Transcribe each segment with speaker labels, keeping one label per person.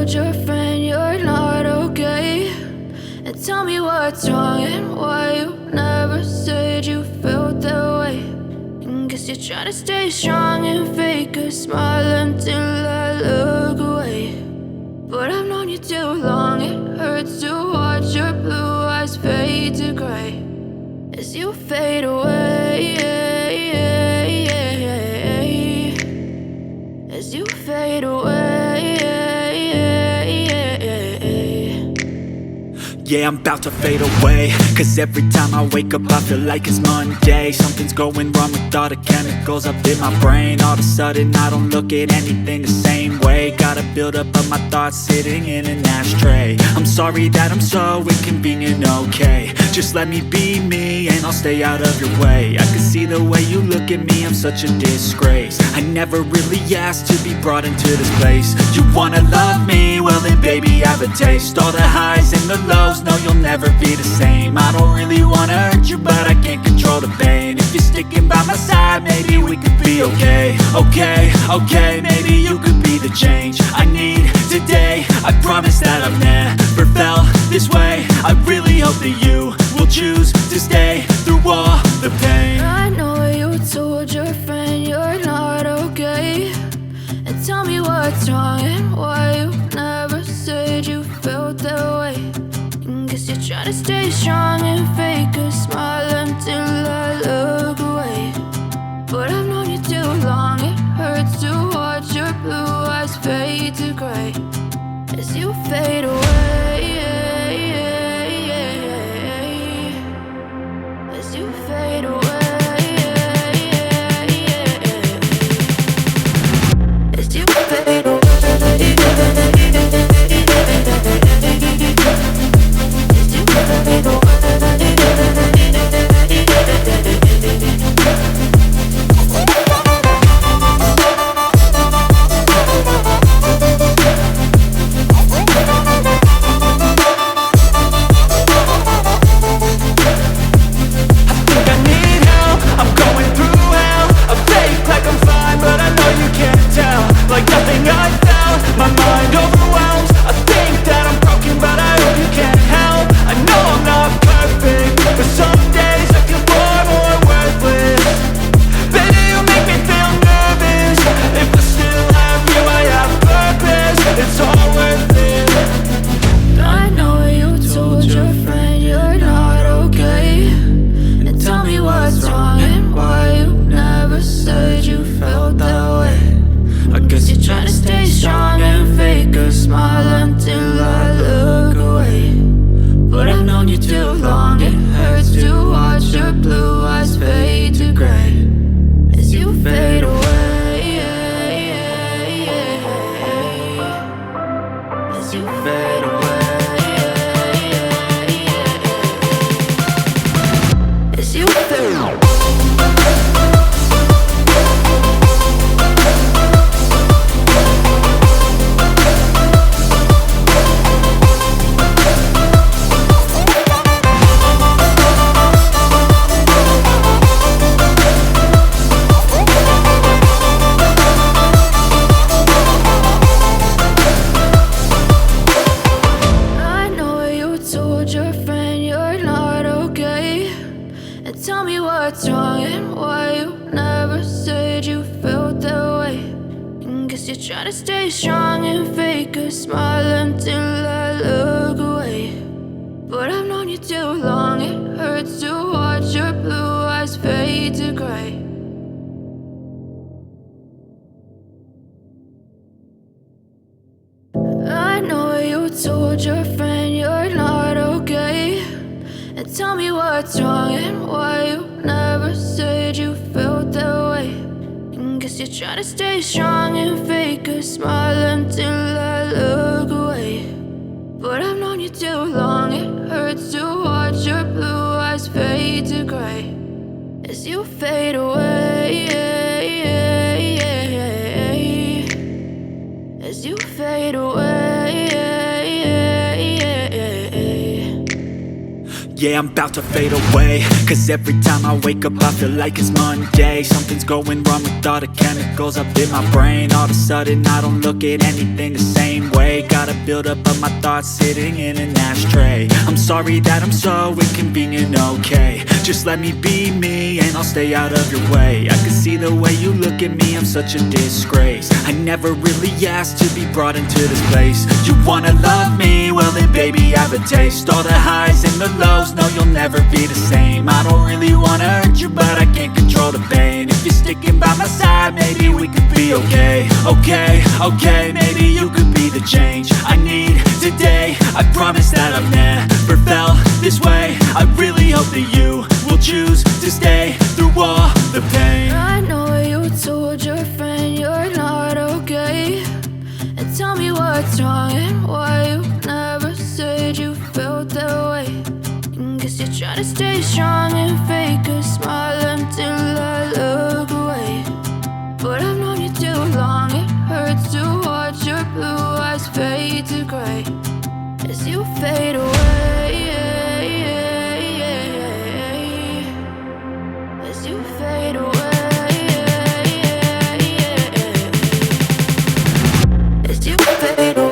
Speaker 1: told your friend you're not okay, and tell me what's wrong and why you never said you felt that way. And guess you're trying to stay strong and fake a smile until I look away. But I've known you too long, it hurts to watch your blue eyes fade to gray as you fade away, as you fade away.
Speaker 2: Yeah, I'm about to fade away, cause every time I wake up I feel like it's Monday. Something's going wrong with all the chemicals up in my brain. All of a sudden I don't look at anything the same way. Gotta build up of my thoughts sitting in an ashtray. I'm sorry that I'm so inconvenient, okay. Just let me be me and I'll stay out of your way. I can see the way you look at me, I'm such a disgrace. I never really asked to be brought into this place. You wanna love me? Well then baby, have a taste. All the highs and the lows, no, you'll never be the same. I don't really wanna hurt you, but I can't control the pain. If you're sticking by my side, maybe we could be okay. Okay, maybe you could be the change I need today. I promise that I've never felt this way. I really hope that you will choose to stay through all the pain.
Speaker 1: I know you told your friend you're not okay, and tell me what's wrong and why you never said you felt that way. And guess you're trying to stay strong and fake a smile until I look away. But I've known you too long, it hurts to watch your blue eyes fade to gray as you fade away, as you fade away. As you fade away. Try to stay strong and fake a smile until I look away. But I've known you too long, it hurts to watch your blue eyes fade to gray. I know you told your friend you're not okay, and tell me what's wrong and why you never said you felt that way. Guess you're trying to stay strong and fake a smile until I look away. But I've known you too long, it hurts to watch your blue eyes fade to gray as you fade away, as you fade away.
Speaker 2: Yeah, I'm about to fade away, cause every time I wake up I feel like it's Monday. Something's going wrong with all the chemicals up in my brain. All of a sudden I don't look at anything the same way. Gotta build up of my thoughts sitting in an ashtray. I'm sorry that I'm so inconvenient, okay. Just let me be me and I'll stay out of your way. I can see the way you look at me, I'm such a disgrace. I never really asked to be brought into this place. You wanna love me? Well then baby, have a taste. All the highs and the lows, no, you'll never be the same. I don't really wanna hurt you, but I can't control the pain. If you're sticking by my side, maybe we could be okay. Okay, maybe you could be the change I need today. I promise that I've never felt this way. I really hope that you will choose to stay through all the pain.
Speaker 1: I know you told your friend you're not okay, and tell me what's wrong and why you never said you felt that way. Guess you're trying to stay strong and fake a smile until I look away. But I've known you too long, it hurts to watch your blue eyes fade to gray as you fade away. As you fade away. As you fade away.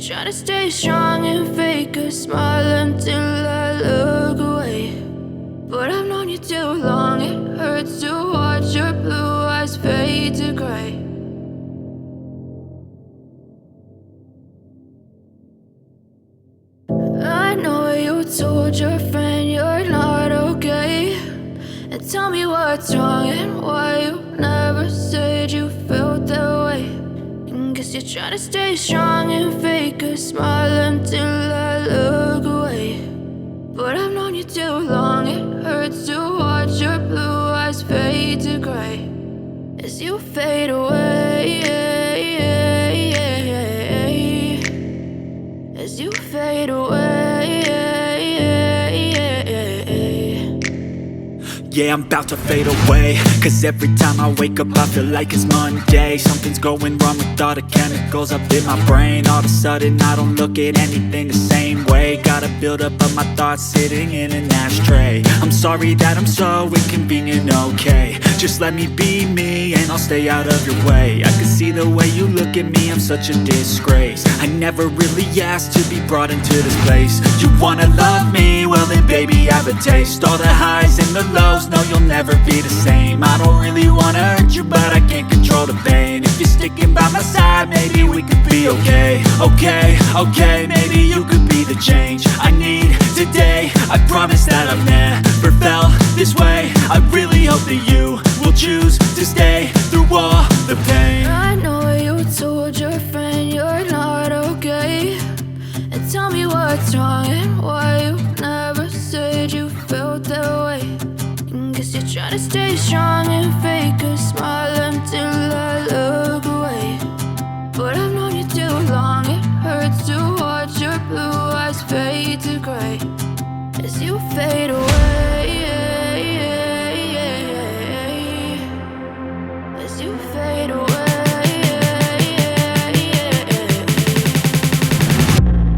Speaker 1: Try to stay strong and fake a smile until I look away. But I've known you too long, it hurts to watch your blue eyes fade to gray. I know you told your friend you're not okay, and tell me what's wrong and why you never said you felt that way. Guess you're trying to stay strong and fake a smile until I look away. But I've known you too long, it hurts to watch your blue eyes fade to gray as you fade away. As you fade away.
Speaker 2: Yeah, I'm about to fade away, cause every time I wake up I feel like it's Monday. Something's going wrong with all the chemicals up in my brain. All of a sudden I don't look at anything the same way. Gotta build up of my thoughts sitting in an ashtray. I'm sorry that I'm so inconvenient, okay. Just let me be me and I'll stay out of your way. I can see the way you look at me, I'm such a disgrace. I never really asked to be brought into this place. You wanna love me? Well then baby, have a taste. All the highs and the lows, no, you'll never be the same. I don't really wanna hurt you, but I can't control the pain. If you're sticking by my side, maybe we could be okay. Okay, maybe you could be the change I need today. I promise that I've never felt this way. I really hope that you will choose to stay through all the pain.
Speaker 1: I know you told your friend you're not okay, and tell me what's wrong and why you never said you felt that way. And guess you're trying to stay strong and fake a smile until I look away. But I've known you too long, it hurts to watch your blue eyes fade to gray as you fade away, as you fade away,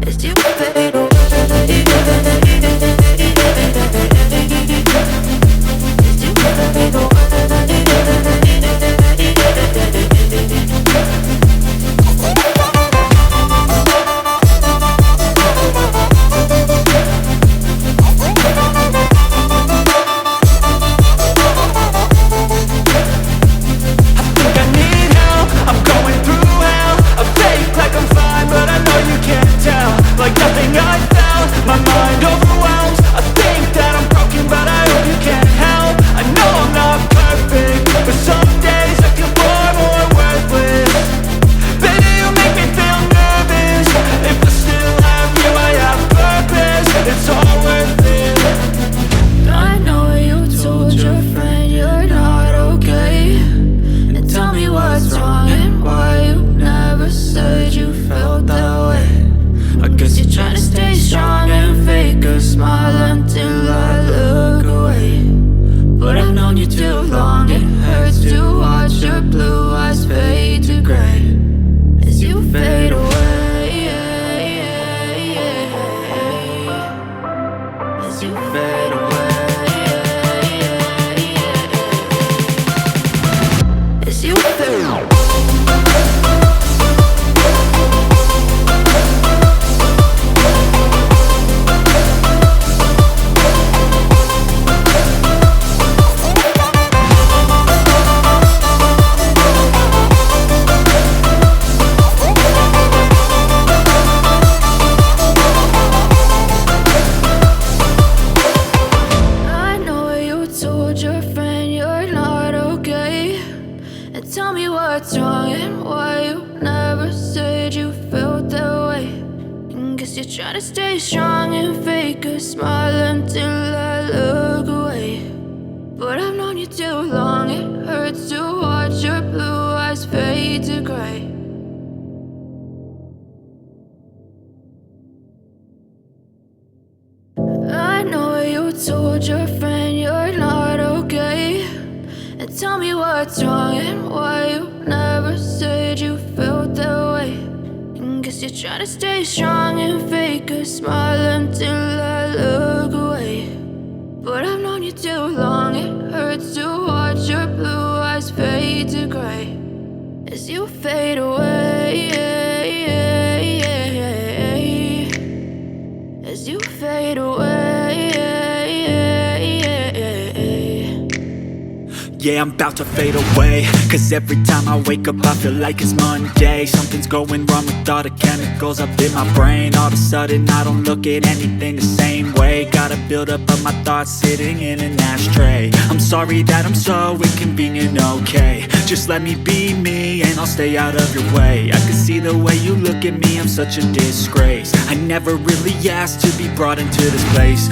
Speaker 1: as you fade away, as you fade away.
Speaker 2: Like nothing I felt, my mind overwhelms. I think that I'm broken, but I hope you can't help. I know I'm not perfect, but some days I feel far more worthless. Baby, you make me feel nervous. If I still have you, I have purpose. It's all worth it.
Speaker 1: I know you told your friend you're not okay, and tell me what's wrong and why you never said you felt that way. I guess you're trying to stay strong and fake a smile until I look away. But I've known you too long, it hurts to watch your blue eyes fade to gray as you fade away, as you fade away, as you fade away. Tell me what's wrong and why you never said you felt that way. And guess you're trying to stay strong and fake a smile until I look away. But I've known you too long, it hurts to watch your blue eyes fade to gray. I know you told your friend you're not okay, and tell me what's wrong and why you never said you felt that way. And guess you're trying to stay strong and fake a smile until I look away. But I've known you too long, it hurts to watch your blue eyes fade to gray as you fade away, as you fade away.
Speaker 2: Yeah, I'm about to fade away, cause every time I wake up I feel like it's Monday. Something's going wrong with all the chemicals up in my brain. All of a sudden I don't look at anything the same way. Gotta build up of my thoughts sitting in an ashtray. I'm sorry that I'm so inconvenient, okay. Just let me be me and I'll stay out of your way. I can see the way you look at me, I'm such a disgrace. I never really asked to be brought into this place.